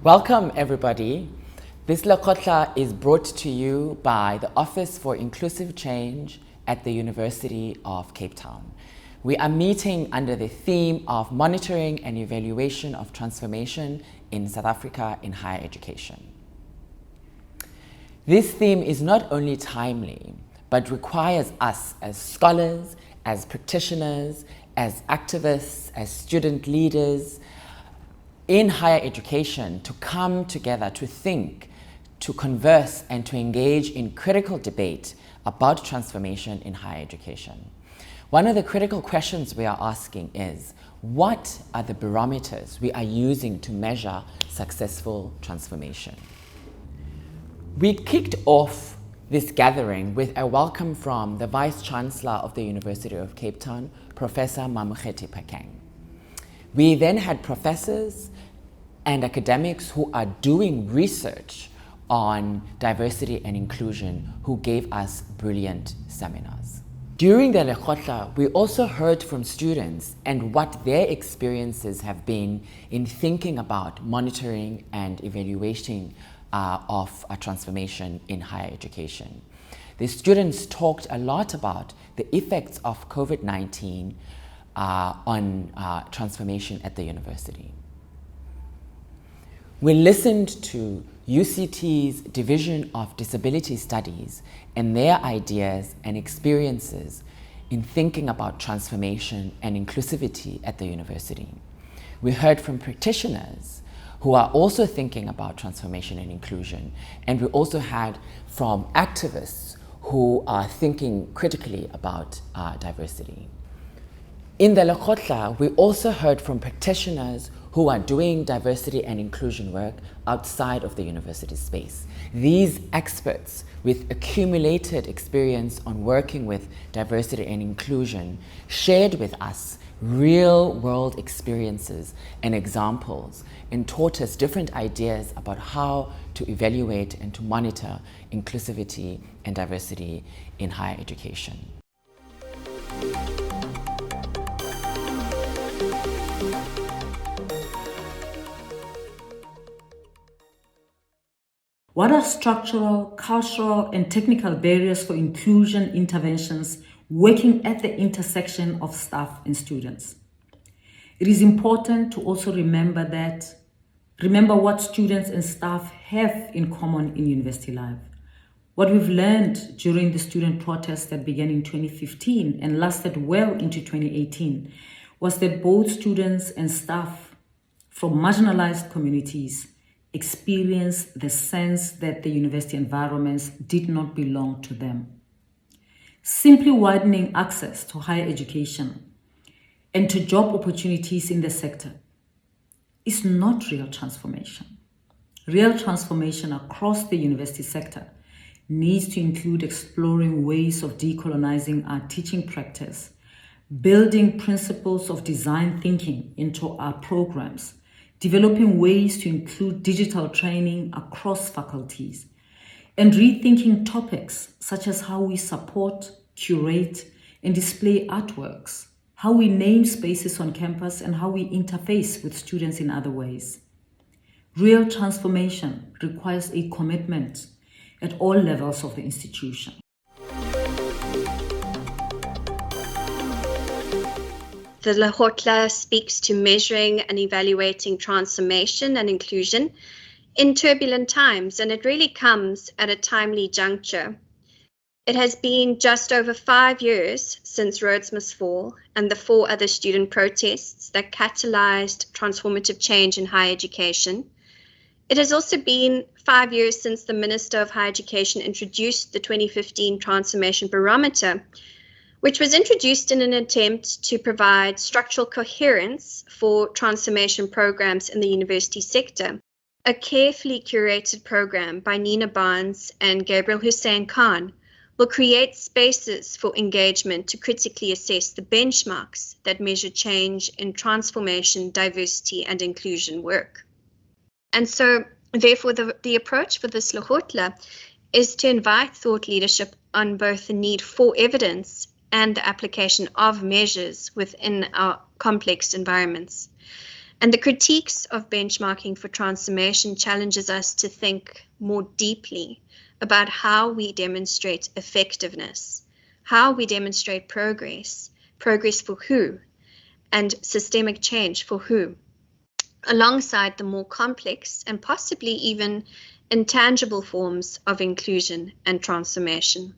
Welcome, everybody. This Lekgotla is brought to you by the Office for Inclusive Change at the University of Cape Town. We are meeting under the theme of monitoring and evaluation of transformation in South Africa in higher education. This theme is not only timely, but requires us as scholars, as practitioners, as activists, as student leaders, in higher education to come together, to think, to converse, and to engage in critical debate about transformation in higher education. One of the critical questions we are asking is, what are the barometers we are using to measure successful transformation? We kicked off this gathering with a welcome from the Vice-Chancellor of the University of Cape Town, Professor Hetero-Patriarchy. We then had professors and academics who are doing research on diversity and inclusion who gave us brilliant seminars. During the Lekgotla, we also heard from students and what their experiences have been in thinking about monitoring and evaluating of a transformation in higher education. The students talked a lot about the effects of COVID-19 on transformation at the university. We listened to UCT's Division of Disability Studies and their ideas and experiences in thinking about transformation and inclusivity at the university. We heard from practitioners who are also thinking about transformation and inclusion, and we also had from activists who are thinking critically about diversity. In the Lekgotla, we also heard from practitioners who are doing diversity and inclusion work outside of the university space. These experts with accumulated experience on working with diversity and inclusion shared with us real-world experiences and examples and taught us different ideas about how to evaluate and to monitor inclusivity and diversity in higher education. What are structural, cultural, and technical barriers for inclusion interventions working at the intersection of staff and students? It is important to also remember what students and staff have in common in university life. What we've learned during the student protests that began in 2015 and lasted well into 2018 was that both students and staff from marginalized communities experienced the sense that the university environments did not belong to them. Simply widening access to higher education and to job opportunities in the sector is not real transformation. Real transformation across the university sector needs to include exploring ways of decolonizing our teaching practice, building principles of design thinking into our programs, developing ways to include digital training across faculties, and rethinking topics such as how we support, curate, and display artworks, how we name spaces on campus, and how we interface with students in other ways. Real transformation requires a commitment at all levels of the institution. The Lekgotla speaks to measuring and evaluating transformation and inclusion in turbulent times, and it really comes at a timely juncture. It has been just over 5 years since Rhodes Must Fall and the 4 other student protests that catalyzed transformative change in higher education. It has also been 5 years since the Minister of Higher Education introduced the 2015 Transformation Barometer, which was introduced in an attempt to provide structural coherence for transformation programs in the university sector. A carefully curated program by Nina Barnes and Gabriel Hussein Khan will create spaces for engagement to critically assess the benchmarks that measure change in transformation, diversity, and inclusion work. And so, therefore, the approach for this Lekgotla is to invite thought leadership on both the need for evidence and the application of measures within our complex environments. And the critiques of benchmarking for transformation challenges us to think more deeply about how we demonstrate effectiveness, how we demonstrate progress for who, and systemic change for who, alongside the more complex and possibly even intangible forms of inclusion and transformation.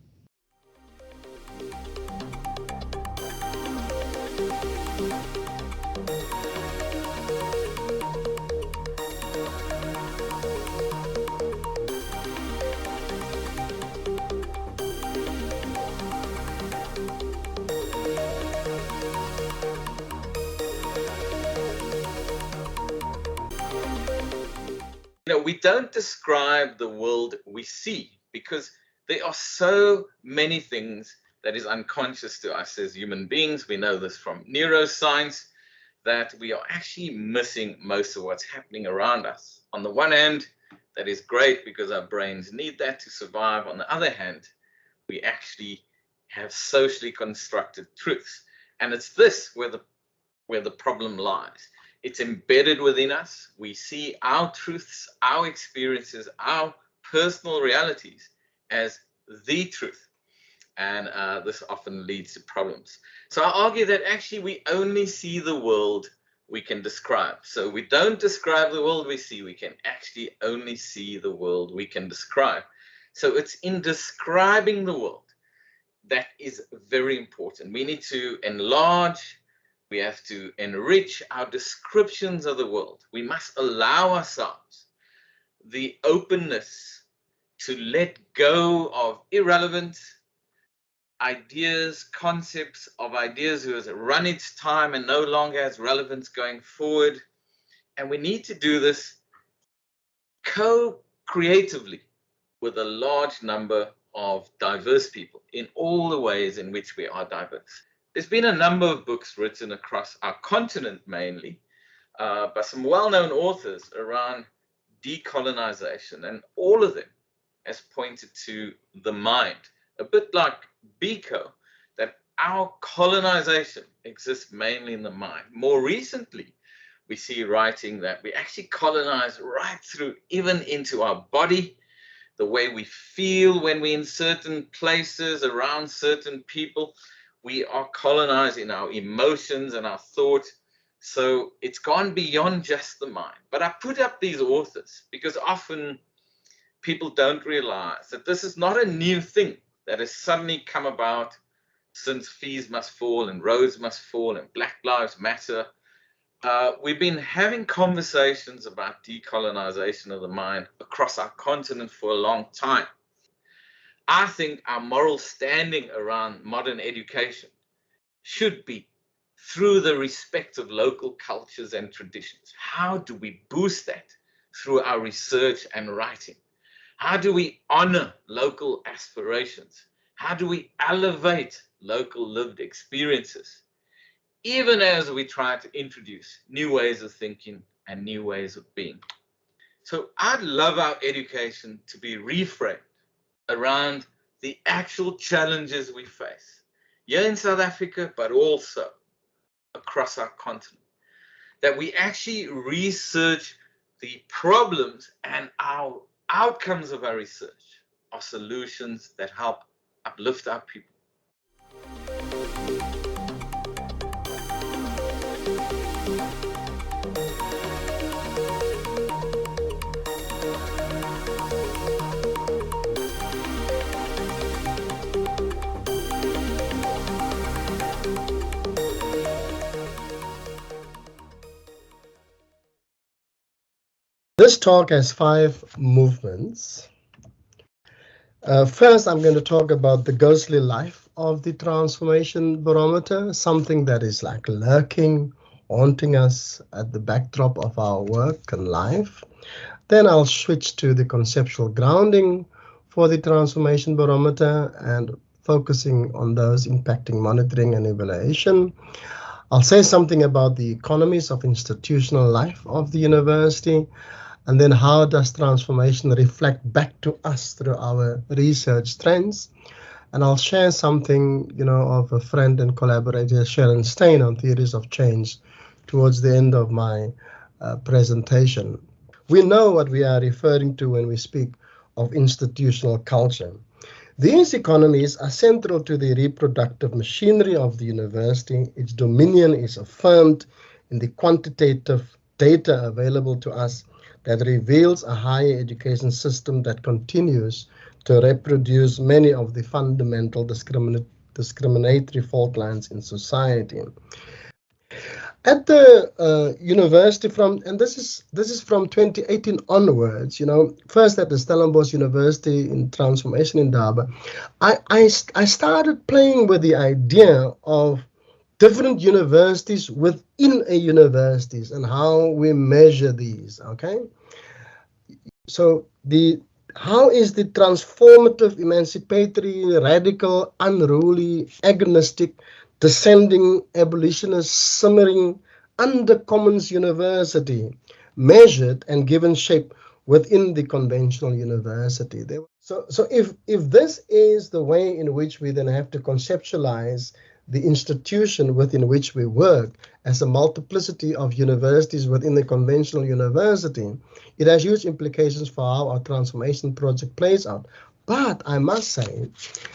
We don't describe the world we see because there are so many things that is unconscious to us as human beings. We know this from neuroscience, that we are actually missing most of what's happening around us. On the one hand, that is great because our brains need that to survive. On the other hand, we actually have socially constructed truths. And it's this where the problem lies. It's embedded within us. We see our truths, our experiences, our personal realities as the truth. And this often leads to problems. So I argue that actually we only see the world we can describe. So we don't describe the world we see. We can actually only see the world we can describe. So it's in describing the world that is very important. We need to enlarge. We have to enrich our descriptions of the world. We must allow ourselves the openness to let go of irrelevant ideas, concepts of ideas who has run its time and no longer has relevance going forward. And we need to do this co-creatively with a large number of diverse people in all the ways in which we are diverse. There's been a number of books written across our continent mainly by some well-known authors around decolonization, and all of them has pointed to the mind, a bit like Biko, that our colonization exists mainly in the mind. More recently, we see writing that we actually colonize right through, even into our body, the way we feel when we're in certain places, around certain people. We are colonizing our emotions and our thoughts. So it's gone beyond just the mind. But I put up these authors because often people don't realize that this is not a new thing that has suddenly come about since fees must fall and roads must fall and Black Lives Matter. We've been having conversations about decolonization of the mind across our continent for a long time. I think our moral standing around modern education should be through the respect of local cultures and traditions. How do we boost that through our research and writing? How do we honor local aspirations? How do we elevate local lived experiences? Even as we try to introduce new ways of thinking and new ways of being. So I'd love our education to be reframed around the actual challenges we face here in South Africa, but also across our continent. That we actually research the problems, and our outcomes of our research are solutions that help uplift our people. This talk has 5 movements. First, I'm going to talk about the ghostly life of the transformation barometer, something that is like lurking, haunting us at the backdrop of our work and life. Then I'll switch to the conceptual grounding for the transformation barometer and focusing on those impacting monitoring and evaluation. I'll say something about the economies of institutional life of the university, and then how does transformation reflect back to us through our research trends. And I'll share something, of a friend and collaborator, Sharon Stein, on theories of change towards the end of my presentation. We know what we are referring to when we speak of institutional culture. These economies are central to the reproductive machinery of the university. Its dominion is affirmed in the quantitative data available to us that reveals a higher education system that continues to reproduce many of the fundamental discriminatory fault lines in society. At the university and this is from 2018 onwards, first at the Stellenbosch University in Transformation in Durban, I started playing with the idea of different universities within a universities and how we measure these, okay? So how is the transformative, emancipatory, radical, unruly, agonistic, descending, abolitionist, simmering under Commons University measured and given shape within the conventional university? So if this is the way in which we then have to conceptualize the institution within which we work as a multiplicity of universities within the conventional university, it has huge implications for how our transformation project plays out. But I must say,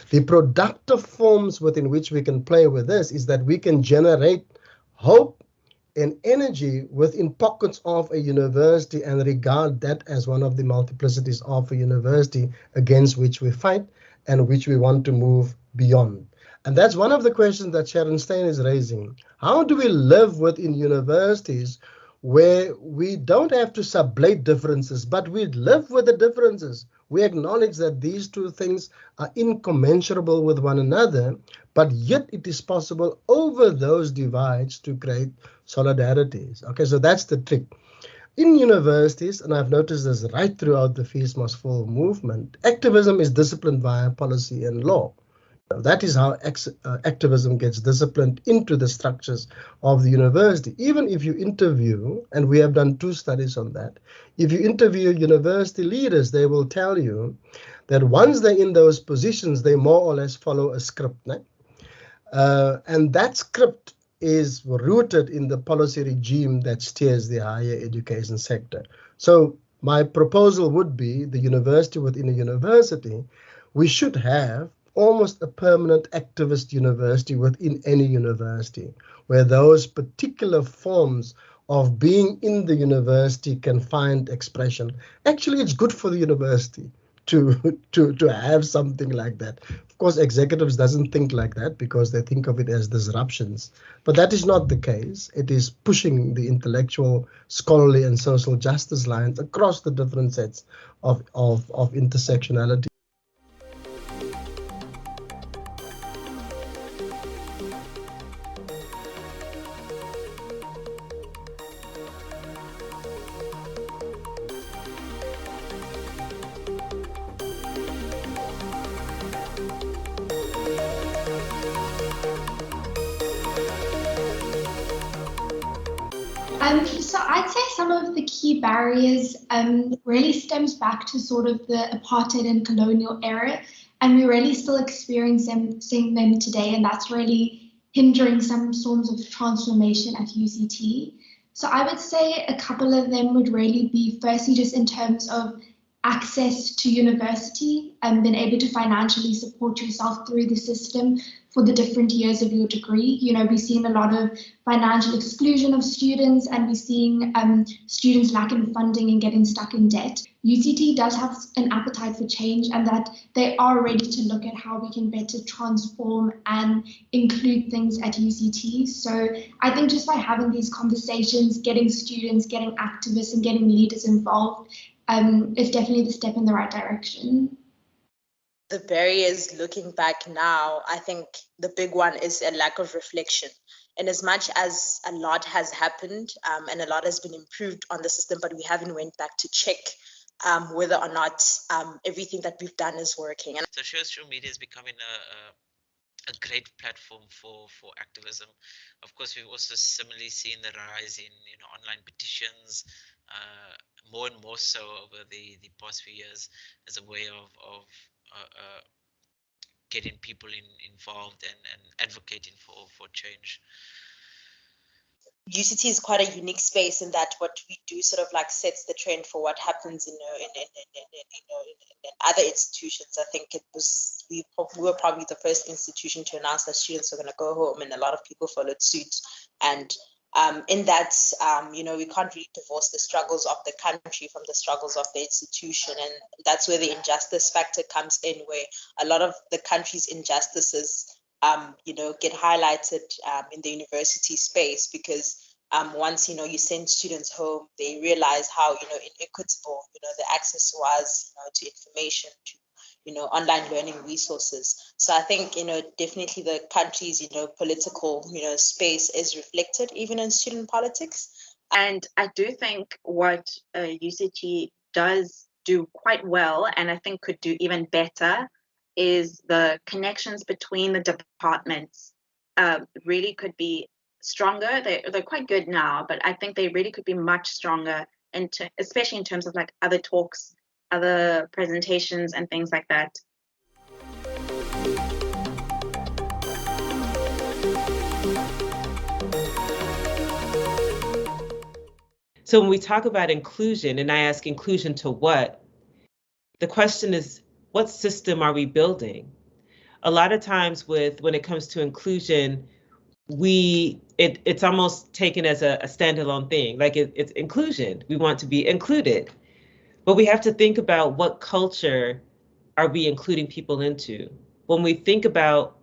the productive forms within which we can play with this is that we can generate hope and energy within pockets of a university and regard that as one of the multiplicities of a university against which we fight and which we want to move beyond. And that's one of the questions that Sharon Stein is raising. How do we live within universities where we don't have to sublate differences, but we live with the differences? We acknowledge that these two things are incommensurable with one another, but yet it is possible over those divides to create solidarities. Okay, so that's the trick. In universities, and I've noticed this right throughout the Fees Must Fall movement, activism is disciplined via policy and law. That is how activism gets disciplined into the structures of the university. Even if you interview, and we have done 2 studies on that, if you interview university leaders, they will tell you that once they're in those positions, they more or less follow a script. And that script is rooted in the policy regime that steers the higher education sector. So my proposal would be the university within a university, we should have almost a permanent activist university within any university, where those particular forms of being in the university can find expression. Actually, it's good for the university to have something like that. Of course, executives doesn't think like that because they think of it as disruptions. But that is not the case. It is pushing the intellectual, scholarly, and social justice lines across the different sets of intersectionality. So I'd say some of the key barriers really stems back to sort of the apartheid and colonial era, and we're really still experiencing them today, and that's really hindering some forms of transformation at UCT. So I would say a couple of them would really be, firstly, just in terms of access to university and being able to financially support yourself through the system for the different years of your degree. We're seeing a lot of financial exclusion of students, and we're seeing students lacking funding and getting stuck in debt. UCT does have an appetite for change, and that they are ready to look at how we can better transform and include things at UCT. So I think just by having these conversations, getting students, getting activists, and getting leaders involved is definitely the step in the right direction. The barriers, looking back now, I think the big one is a lack of reflection. And as much as a lot has happened and a lot has been improved on the system, but we haven't went back to check whether or not everything that we've done is working. And so social media is becoming a great platform for activism. Of course, we've also similarly seen the rise in online petitions, more and more so over the past few years, as a way of getting people involved and advocating for change. UCT is quite a unique space in that what we do sort of like sets the trend for what happens in other institutions. I think we were probably the first institution to announce that students were going to go home, and a lot of people followed suit. And in that, we can't really divorce the struggles of the country from the struggles of the institution. And that's where the injustice factor comes in, where a lot of the country's injustices get highlighted in the university space, because once you send students home, they realize how inequitable the access was to information, to online learning resources. So I think definitely the country's political space is reflected even in student politics. And I do think what UCT does do quite well, and I think could do even better, is the connections between the departments really could be stronger. They're quite good now, but I think they really could be much stronger, especially in terms of like other talks, other presentations and things like that. So when we talk about inclusion, and I ask inclusion to what, the question is, what system are we building? A lot of times when it comes to inclusion, it's almost taken as a standalone thing, like it's inclusion. We want to be included. But we have to think about what culture are we including people into? When we think about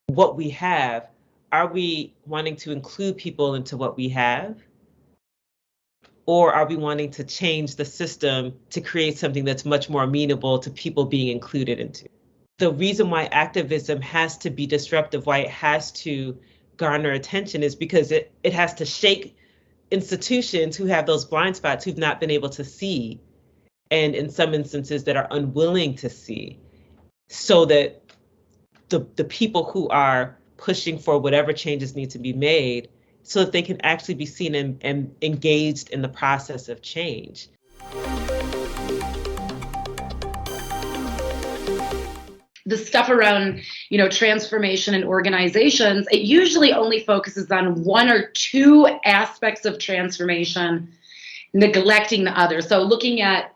what we have, are we wanting to include people into what we have? Or are we wanting to change the system to create something that's much more amenable to people being included into? The reason why activism has to be disruptive, why it has to garner attention, is because it has to shake institutions who have those blind spots, who've not been able to see, and in some instances that are unwilling to see, so that the people who are pushing for whatever changes need to be made, so that they can actually be seen and engaged in the process of change. The stuff around, transformation in organizations, it usually only focuses on one or two aspects of transformation, neglecting the other. So looking at,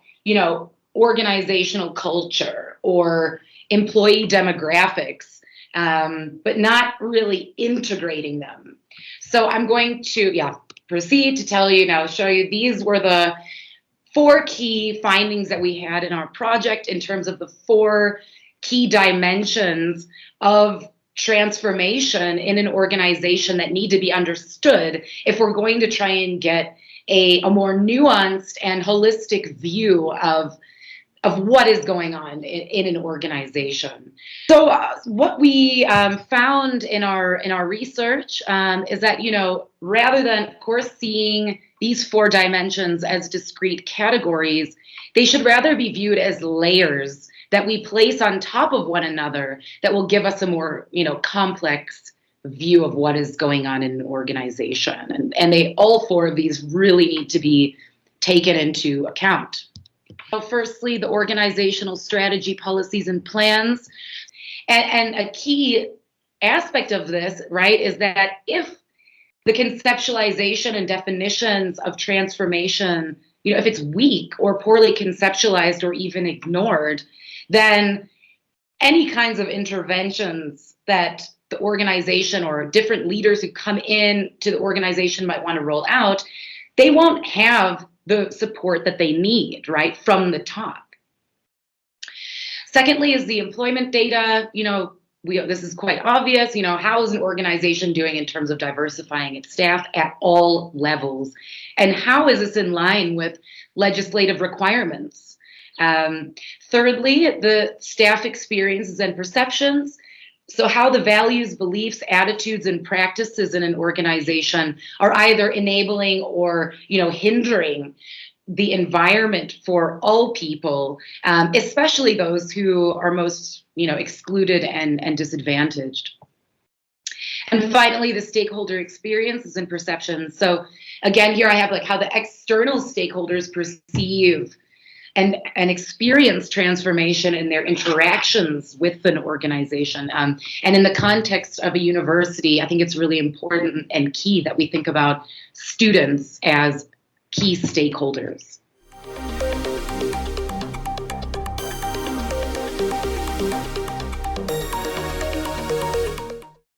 organizational culture or employee demographics, but not really integrating them. So I'm going to, proceed to tell you now, show you these were the 4 key findings that we had in our project in terms of the 4 key dimensions of transformation in an organization that need to be understood if we're going to try and get a more nuanced and holistic view of what is going on in an organization. So what we found in our research is that, rather than, of course, seeing these 4 dimensions as discrete categories, they should rather be viewed as layers that we place on top of one another that will give us a more, complex view of what is going on in an organization. And all 4 of these really need to be taken into account. So firstly, the organizational strategy, policies, and plans. And a key aspect of this, right, is that if the conceptualization and definitions of transformation, if it's weak or poorly conceptualized or even ignored, then any kinds of interventions that the organization or different leaders who come in to the organization might want to roll out, they won't have the support that they need, right, from the top. Secondly is the employment data. This is quite obvious. How is an organization doing in terms of diversifying its staff at all levels? And how is this in line with legislative requirements? Thirdly, the staff experiences and perceptions. So how the values, beliefs, attitudes, and practices in an organization are either enabling or, hindering the environment for all people, especially those who are most, excluded and disadvantaged. And finally, the stakeholder experiences and perceptions. So again, here I have how the external stakeholders perceive and experience transformation in their interactions with an organization. And in the context of a university, I think it's really important and key that we think about students as key stakeholders.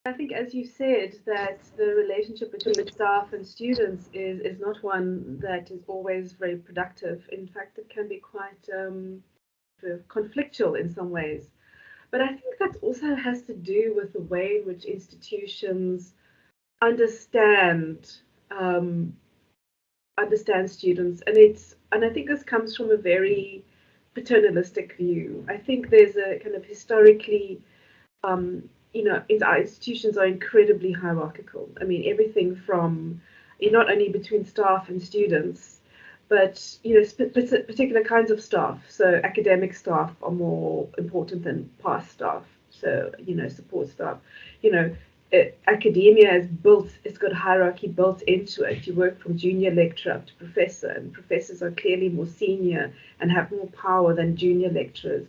I think, as you said, that the relationship between staff and students is not one that is always very productive. In fact, it can be quite conflictual in some ways. But I think that also has to do with the way in which institutions understand students, and I think this comes from a very paternalistic view. I think there's a kind of historically our institutions are incredibly hierarchical. I mean, everything from not only between staff and students, but particular kinds of staff. So academic staff are more important than past staff. So support staff. Academia it's got hierarchy built into it. You work from junior lecturer up to professor, and professors are clearly more senior and have more power than junior lecturers.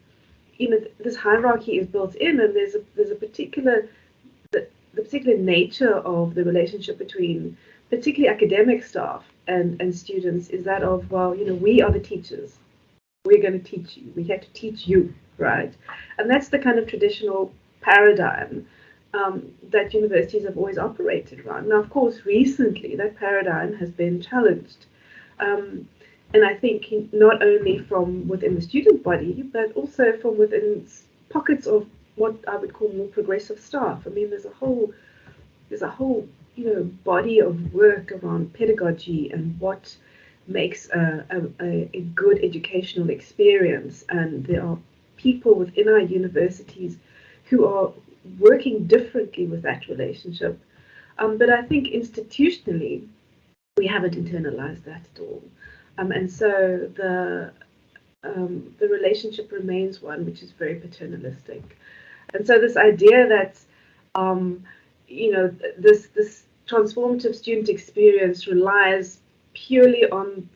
This hierarchy is built in, and there's a particular the particular nature of the relationship between particularly academic staff and students is that of, well, we are the teachers. We're going to teach you. We have to teach you, right? And that's the kind of traditional paradigm that universities have always operated around. Now, of course, recently that paradigm has been challenged. And I think not only from within the student body, but also from within pockets of what I would call more progressive staff. I mean, there's a whole body of work around pedagogy and what makes a good educational experience. And there are people within our universities who are working differently with that relationship. But I think institutionally, we haven't internalized that at all. And so the relationship remains one which is very paternalistic. And so this idea that this transformative student experience relies purely on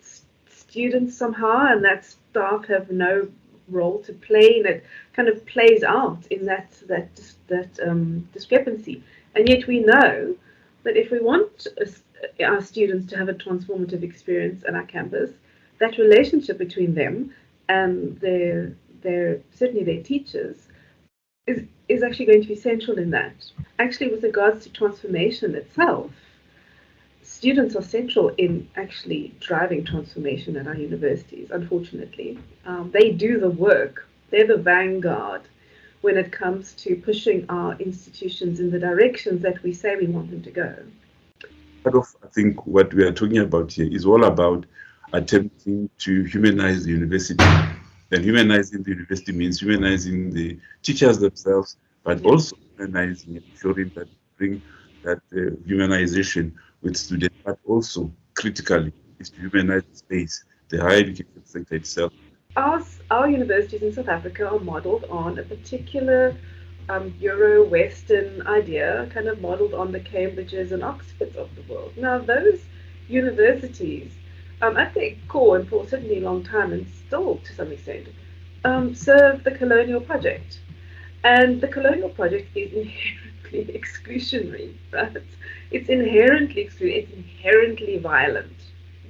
students somehow, and that staff have no role to play, and it kind of plays out in that discrepancy. And yet we know that if we want our students to have a transformative experience at our campus, that relationship between them and certainly their teachers is actually going to be central in that. Actually, with regards to transformation itself, students are central in actually driving transformation at our universities, unfortunately. They do the work. They're the vanguard when it comes to pushing our institutions in the directions that we say we want them to go. I think what we are talking about here is all about attempting to humanize the university. And humanizing the university means humanizing the teachers themselves, but also humanizing and ensuring that bring that humanization with students, but also critically is to humanize the space, the higher education sector itself. Our universities in South Africa are modeled on a particular Euro-Western idea, kind of modeled on the Cambridges and Oxfords of the world. Now, those universities, at their core, and for certainly a long time, and still to some extent, serve the colonial project. And the colonial project is inherently exclusionary, right? It's inherently exclusionary, it's inherently violent,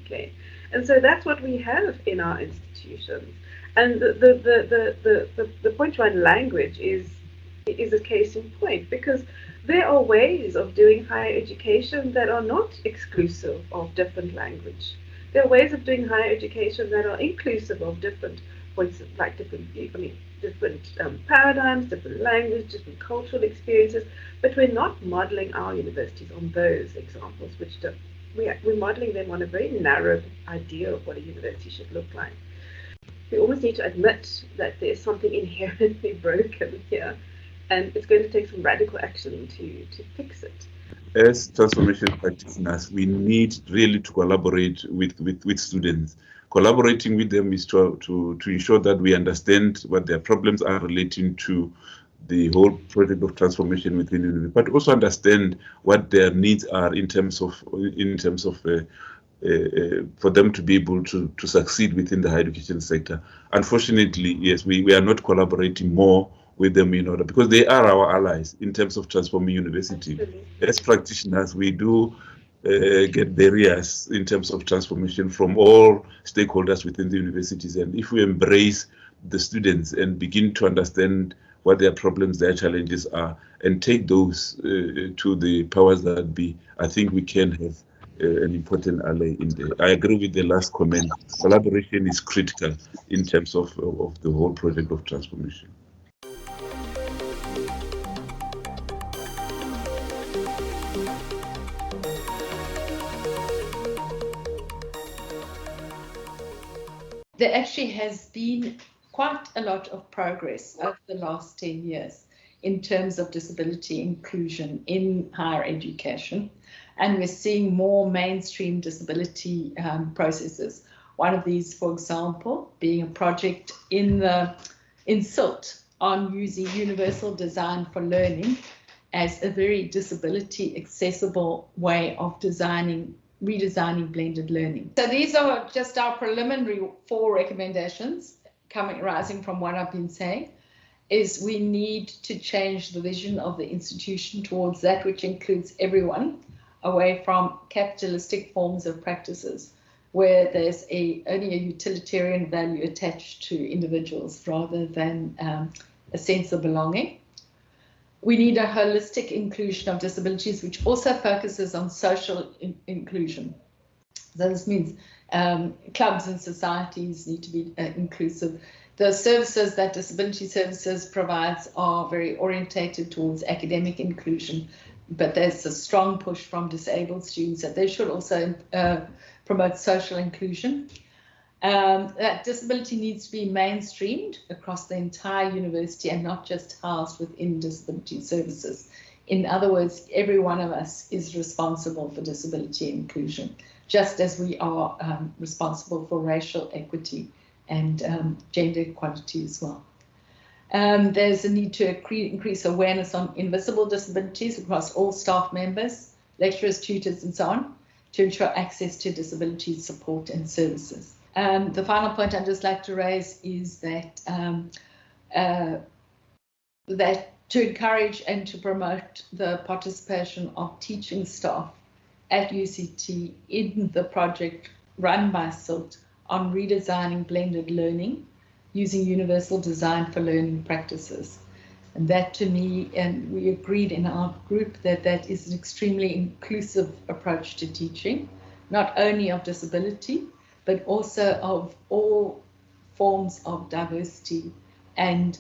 okay? And so that's what we have in our institutions. And the point around language is a case in point, because there are ways of doing higher education that are not exclusive of different language. There are ways of doing higher education that are inclusive of different points, like different paradigms, different language, different cultural experiences. But we're not modeling our universities on those examples, we're modeling them on a very narrow idea of what a university should look like. We almost need to admit that there's something inherently broken here, and it's going to take some radical action to fix it. As transformation practitioners, we need really to collaborate with students. Collaborating with them is to ensure that we understand what their problems are relating to the whole project of transformation within the university, but also understand what their needs are in terms of for them to be able to succeed within the higher education sector. Unfortunately, yes, we are not collaborating more with them in order, because they are our allies in terms of transforming university. Absolutely. As practitioners, we do get barriers in terms of transformation from all stakeholders within the universities. And if we embrace the students and begin to understand what their problems, their challenges are, and take those to the powers that be, I think we can have an important ally in there. I agree with the last comment. Collaboration is critical in terms of the whole project of transformation. There actually has been quite a lot of progress over the last 10 years in terms of disability inclusion in higher education. And we're seeing more mainstream disability processes. One of these, for example, being a project in SILT on using universal design for learning as a very disability accessible way of redesigning blended learning. So these are just our preliminary 4 recommendations rising from what I've been saying, is we need to change the vision of the institution towards that which includes everyone, away from capitalistic forms of practices where there's only a utilitarian value attached to individuals rather than a sense of belonging. We need a holistic inclusion of disabilities, which also focuses on social inclusion. So this means clubs and societies need to be inclusive. The services that disability services provides are very orientated towards academic inclusion, but there's a strong push from disabled students that they should also promote social inclusion. That disability needs to be mainstreamed across the entire university and not just housed within disability services. In other words, every one of us is responsible for disability inclusion, just as we are responsible for racial equity and gender equality as well. There's a need to increase awareness on invisible disabilities across all staff members, lecturers, tutors, and so on, to ensure access to disability support and services. The final point I'd just like to raise is that that to encourage and to promote the participation of teaching staff at UCT in the project run by SILT on redesigning blended learning using universal design for learning practices. And that, to me, and we agreed in our group that that is an extremely inclusive approach to teaching, not only of disability, but also of all forms of diversity, and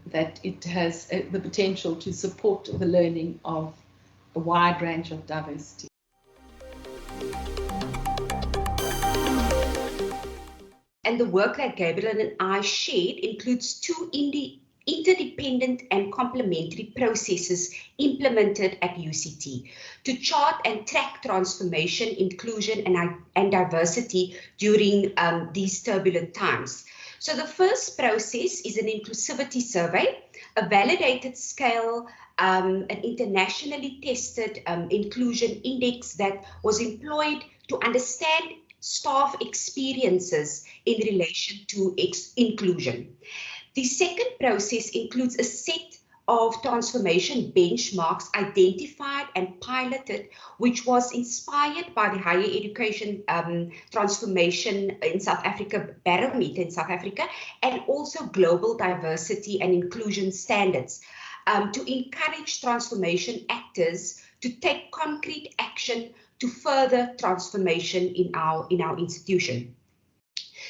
that it has the potential to support the learning of a wide range of diversity. And the work that Gabriel and I shared includes 2 interdependent and complementary processes implemented at UCT to chart and track transformation, inclusion, and diversity during these turbulent times. So the first process is an inclusivity survey, a validated scale, an internationally tested inclusion index that was employed to understand staff experiences in relation to inclusion. The second process includes a set of transformation benchmarks identified and piloted, which was inspired by the higher education transformation in South Africa barometer in South Africa, and also global diversity and inclusion standards to encourage transformation actors to take concrete action to further transformation in our institution.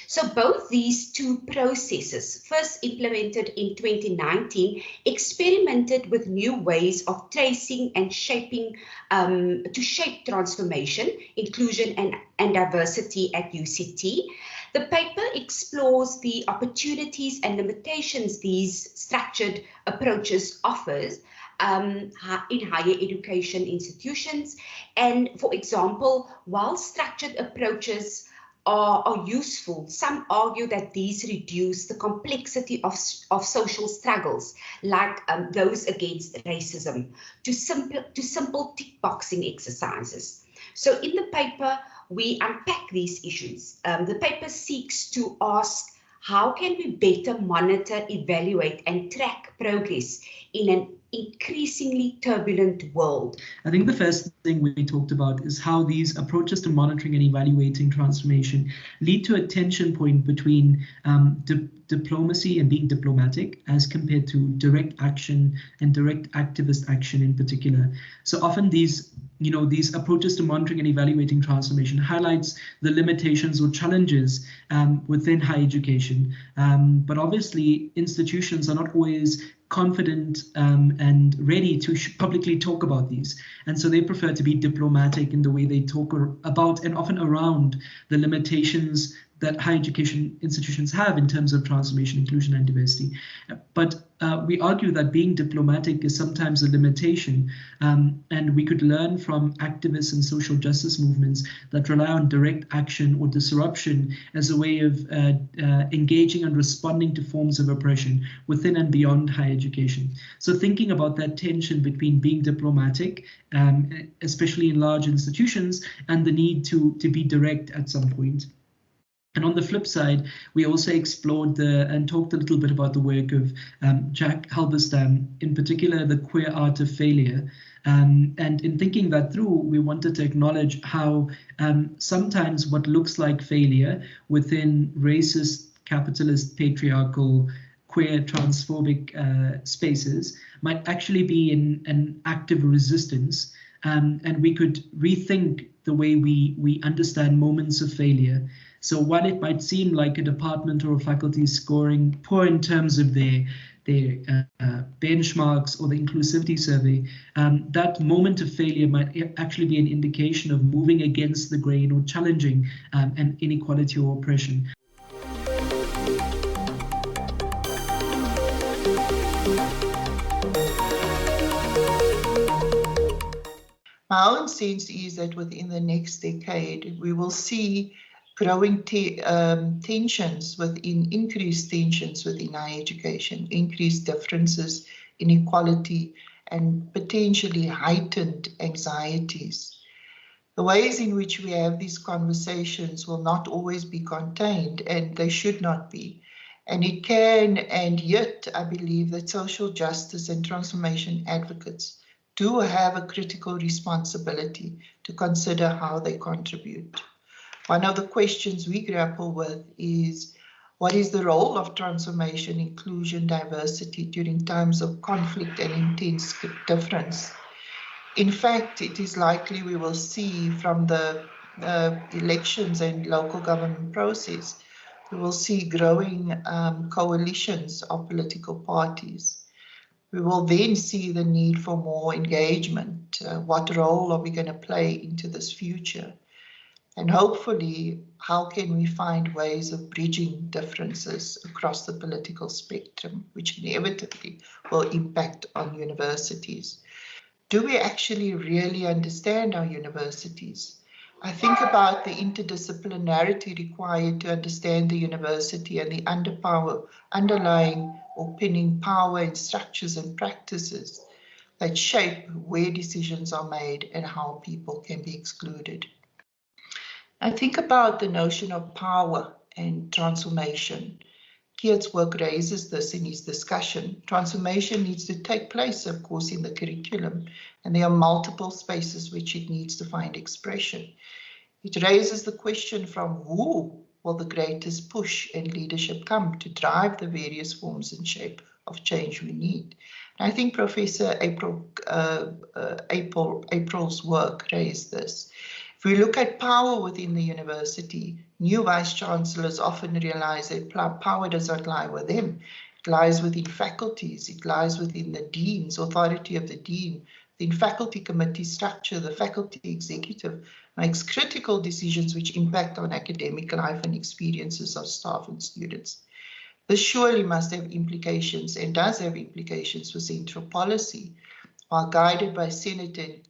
So both these 2 processes, first implemented in 2019, experimented with new ways of tracing and shaping, to shape transformation, inclusion, and diversity at UCT. The paper explores the opportunities and limitations these structured approaches offers in higher education institutions. And for example, while structured approaches are useful, some argue that these reduce the complexity of social struggles, like those against racism, to simple tick boxing exercises. So in the paper, we unpack these issues. The paper seeks to ask, how can we better monitor, evaluate, and track progress in an increasingly turbulent world? I think the first thing we talked about is how these approaches to monitoring and evaluating transformation lead to a tension point between diplomacy and being diplomatic as compared to direct action and direct activist action in particular. So often these approaches to monitoring and evaluating transformation highlights the limitations or challenges within higher education. But obviously institutions are not always confident and ready to publicly talk about these. And so they prefer to be diplomatic in the way they talk about and often around the limitations that higher education institutions have in terms of transformation, inclusion, and diversity. But we argue that being diplomatic is sometimes a limitation, and we could learn from activists and social justice movements that rely on direct action or disruption as a way of engaging and responding to forms of oppression within and beyond higher education. So thinking about that tension between being diplomatic, especially in large institutions, and the need to be direct at some point. And on the flip side, we also explored and talked a little bit about the work of Jack Halberstam, in particular, the queer art of failure. And in thinking that through, we wanted to acknowledge how sometimes what looks like failure within racist, capitalist, patriarchal, queer, transphobic spaces might actually be in an active resistance. And we could rethink the way we understand moments of failure. So while it might seem like a department or a faculty scoring poor in terms of their benchmarks or the inclusivity survey, that moment of failure might actually be an indication of moving against the grain or challenging an inequality or oppression. My own sense is that within the next decade, we will see growing tensions within, increased tensions within higher education, increased differences, inequality, and potentially heightened anxieties. The ways in which we have these conversations will not always be contained, and they should not be. And it can, and yet I believe that social justice and transformation advocates do have a critical responsibility to consider how they contribute. One of the questions we grapple with is, what is the role of transformation, inclusion, diversity during times of conflict and intense difference? In fact, it is likely we will see from the elections and local government process, we will see growing coalitions of political parties. We will then see the need for more engagement. What role are we going to play into this future? And hopefully, how can we find ways of bridging differences across the political spectrum, which inevitably will impact on universities? Do we actually really understand our universities? I think about the interdisciplinarity required to understand the university and the underlying or pinning power and structures and practices that shape where decisions are made and how people can be excluded. I think about the notion of power and transformation. Geert's work raises this in his discussion. Transformation needs to take place, of course, in the curriculum, and there are multiple spaces which it needs to find expression. It raises the question from who will the greatest push and leadership come to drive the various forms and shape of change we need. And I think Professor April's work raised this. If we look at power within the university, new vice-chancellors often realize that power does not lie with them. It lies within faculties, it lies within the deans, authority of the dean. The faculty committee structure, the faculty executive makes critical decisions which impact on academic life and experiences of staff and students. This surely must have implications and does have implications for central policy, while guided by Senate and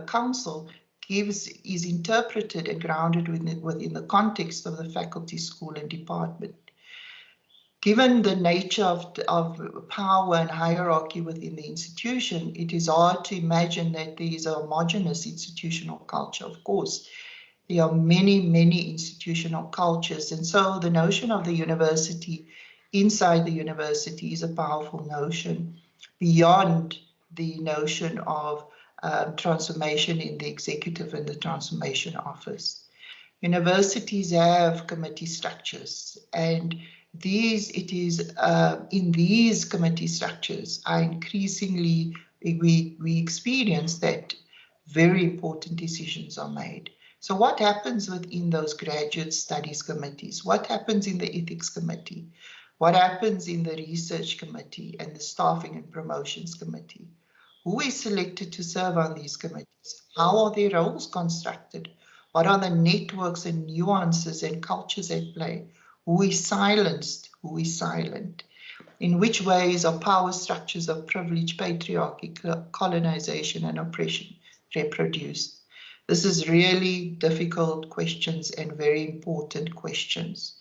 Council, is interpreted and grounded within the context of the faculty, school, and department. Given the nature of power and hierarchy within the institution, it is hard to imagine that there is a homogeneous institutional culture. Of course, There are many, many institutional cultures. And so the notion of the university inside the university is a powerful notion beyond the notion of transformation in the executive and the transformation office. Universities have committee structures, and in these committee structures are increasingly, we experience that very important decisions are made. So what happens within those graduate studies committees? What happens in the ethics committee? What happens in the research committee and the staffing and promotions committee? Who is selected to serve on these committees? How are their roles constructed? What are the networks and nuances and cultures at play? Who is silenced? Who is silent? In which ways are power structures of privilege, patriarchy, colonization, and oppression reproduced? This is really difficult questions and very important questions.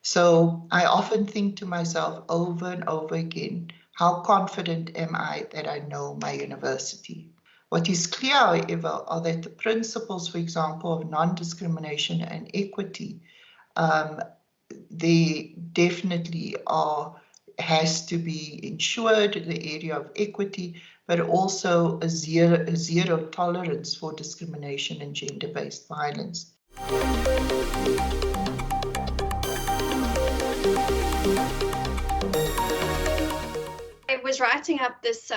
So I often think to myself over and over again, how confident am I that I know my university? What is clear, however, are that the principles, for example, of non-discrimination and equity, they definitely has to be ensured, the area of equity, but also a zero tolerance for discrimination and gender-based violence. I was writing up these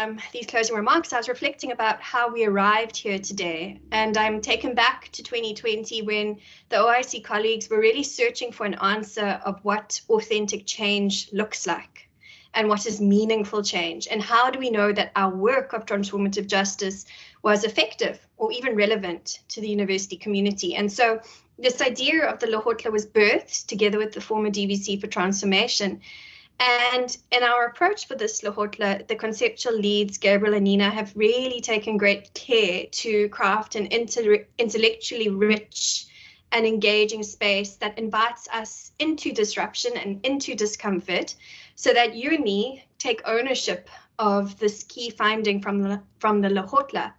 closing remarks. I was reflecting about how we arrived here today, and I'm taken back to 2020 when the OIC colleagues were really searching for an answer of what authentic change looks like and what is meaningful change, and how do we know that our work of transformative justice was effective or even relevant to the university community. And so this idea of the Lekgotla was birthed together with the former DVC for transformation. And in our approach for this Lekgotla, the conceptual leads, Gabriel and Nina, have really taken great care to craft an intellectually rich and engaging space that invites us into disruption and into discomfort, so that you and me take ownership of this key finding from the Lekgotla,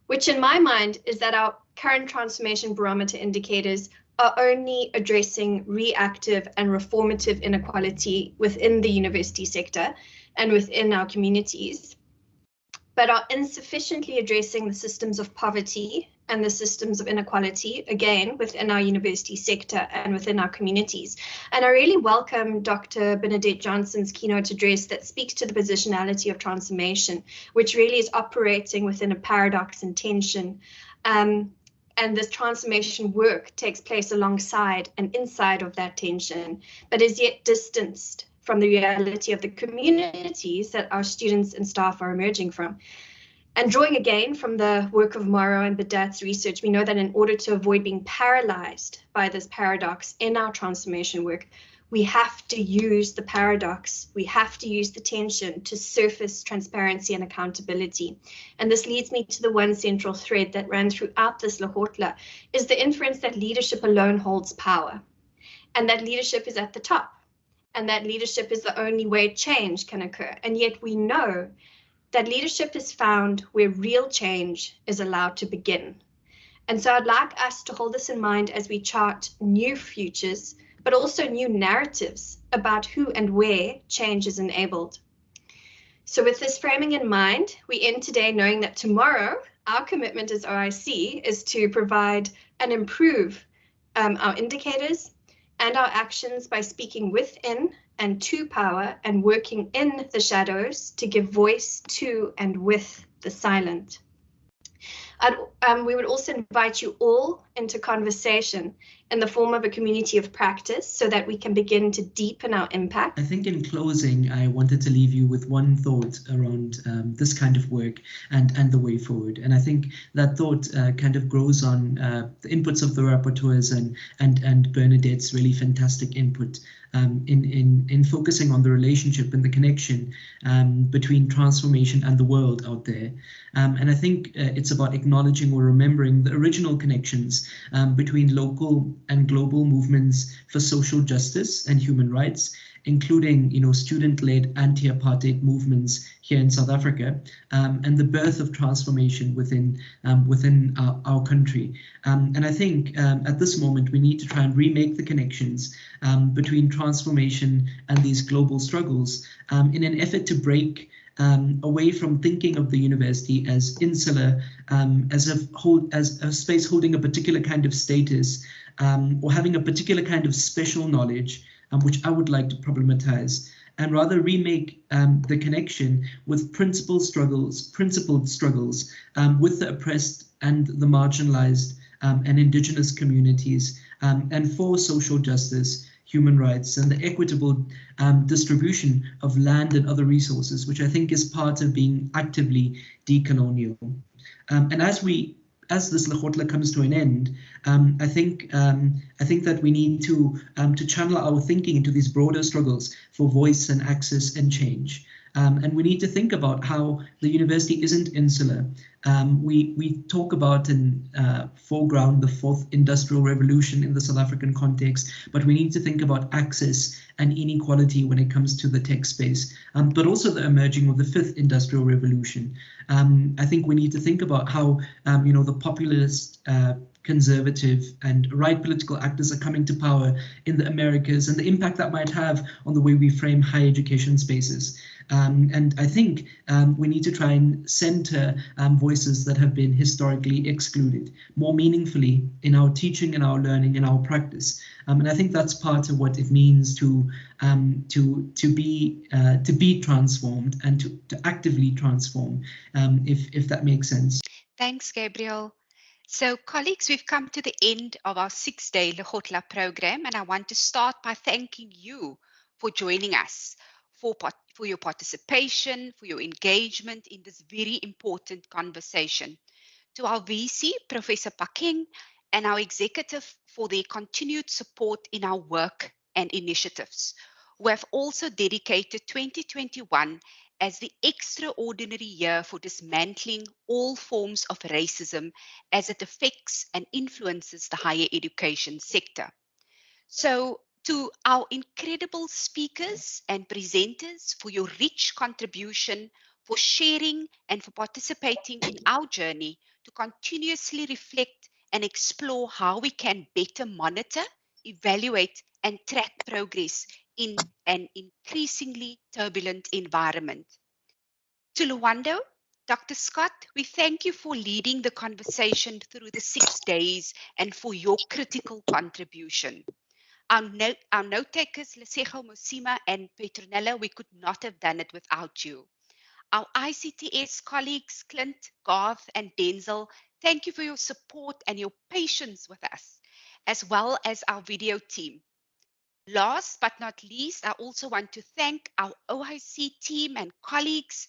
which in my mind is that our current transformation barometer indicators are only addressing reactive and reformative inequality within the university sector and within our communities, but are insufficiently addressing the systems of poverty and the systems of inequality, again, within our university sector and within our communities. And I really welcome Dr. Bernadette Johnson's keynote address that speaks to the positionality of transformation, which really is operating within a paradox and tension. And this transformation work takes place alongside and inside of that tension, but is yet distanced from the reality of the communities that our students and staff are emerging from. And drawing again from the work of Morrow and Badat's research, we know that in order to avoid being paralyzed by this paradox in our transformation work, we have to use the paradox, we have to use the tension to surface transparency and accountability. And this leads me to the one central thread that ran throughout this Lekgotla, is the inference that leadership alone holds power, and that leadership is at the top, and that leadership is the only way change can occur. And yet we know that leadership is found where real change is allowed to begin. And so I'd like us to hold this in mind as we chart new futures, but also new narratives about who and where change is enabled. So with this framing in mind, we end today knowing that tomorrow, our commitment as OIC is to provide and improve our indicators and our actions by speaking within and to power and working in the shadows to give voice to and with the silent. We would also invite you all into conversation in the form of a community of practice so that we can begin to deepen our impact. I think in closing, I wanted to leave you with one thought around this kind of work and the way forward. And I think that thought kind of grows on the inputs of the rapporteurs and Bernadette's really fantastic input in focusing on the relationship and the connection between transformation and the world out there. And I think it's about acknowledging or remembering the original connections between local and global movements for social justice and human rights including student-led anti-apartheid movements here in South Africa, and the birth of transformation within our country. And I think at this moment we need to try and remake the connections between transformation and these global struggles in an effort to break away from thinking of the university as insular, as a space holding a particular kind of status, or having a particular kind of special knowledge, which I would like to problematize, and rather remake the connection with principled struggles with the oppressed and the marginalized and indigenous communities, and for social justice, human rights, and the equitable distribution of land and other resources, which I think is part of being actively decolonial. And as this Lekgotla comes to an end, I think that we need to channel our thinking into these broader struggles for voice and access and change. And we need to think about how the university isn't insular. We talk about and foreground the fourth industrial revolution in the South African context, but we need to think about access and inequality when it comes to the tech space, but also the emerging of the fifth industrial revolution. I think we need to think about how the populist, conservative and right political actors are coming to power in the Americas, and the impact that might have on the way we frame higher education spaces. And I think we need to try and center voices that have been historically excluded more meaningfully in our teaching and our learning and our practice. And I think that's part of what it means to be transformed and to actively transform, if that makes sense. Thanks, Gabriel. So, colleagues, we've come to the end of our 6-day Lekgotla program, and I want to start by thanking you for joining us, for your participation, for your engagement in this very important conversation. To our VC, Professor Pakeng, and our executive for their continued support in our work and initiatives. We have also dedicated 2021 as the extraordinary year for dismantling all forms of racism as it affects and influences the higher education sector. So, to our incredible speakers and presenters for your rich contribution, for sharing and for participating in our journey to continuously reflect and explore how we can better monitor, evaluate, and track progress in an increasingly turbulent environment. To Luwando, Dr. Scott, we thank you for leading the conversation through the 6 days and for your critical contribution. Our note takers, Lesego, Mosima, and Petronella, we could not have done it without you. Our ICTS colleagues, Clint, Garth, and Denzel, thank you for your support and your patience with us, as well as our video team. Last but not least, I also want to thank our OIC team and colleagues,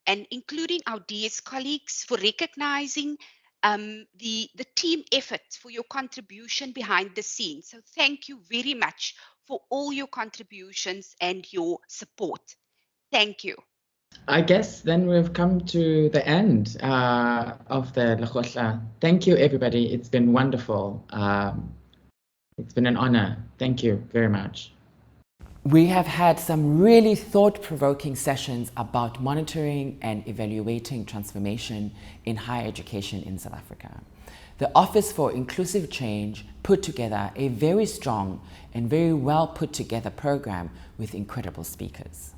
and including our DS colleagues, for recognizing the team effort, for your contribution behind the scenes. So thank you very much for all your contributions and your support. Thank you. I guess then we've come to the end of the Lekgotla. Thank you, everybody. It's been wonderful. It's been an honor. Thank you very much. We have had some really thought-provoking sessions about monitoring and evaluating transformation in higher education in South Africa. The Office for Inclusive Change put together a very strong and very well put together program with incredible speakers.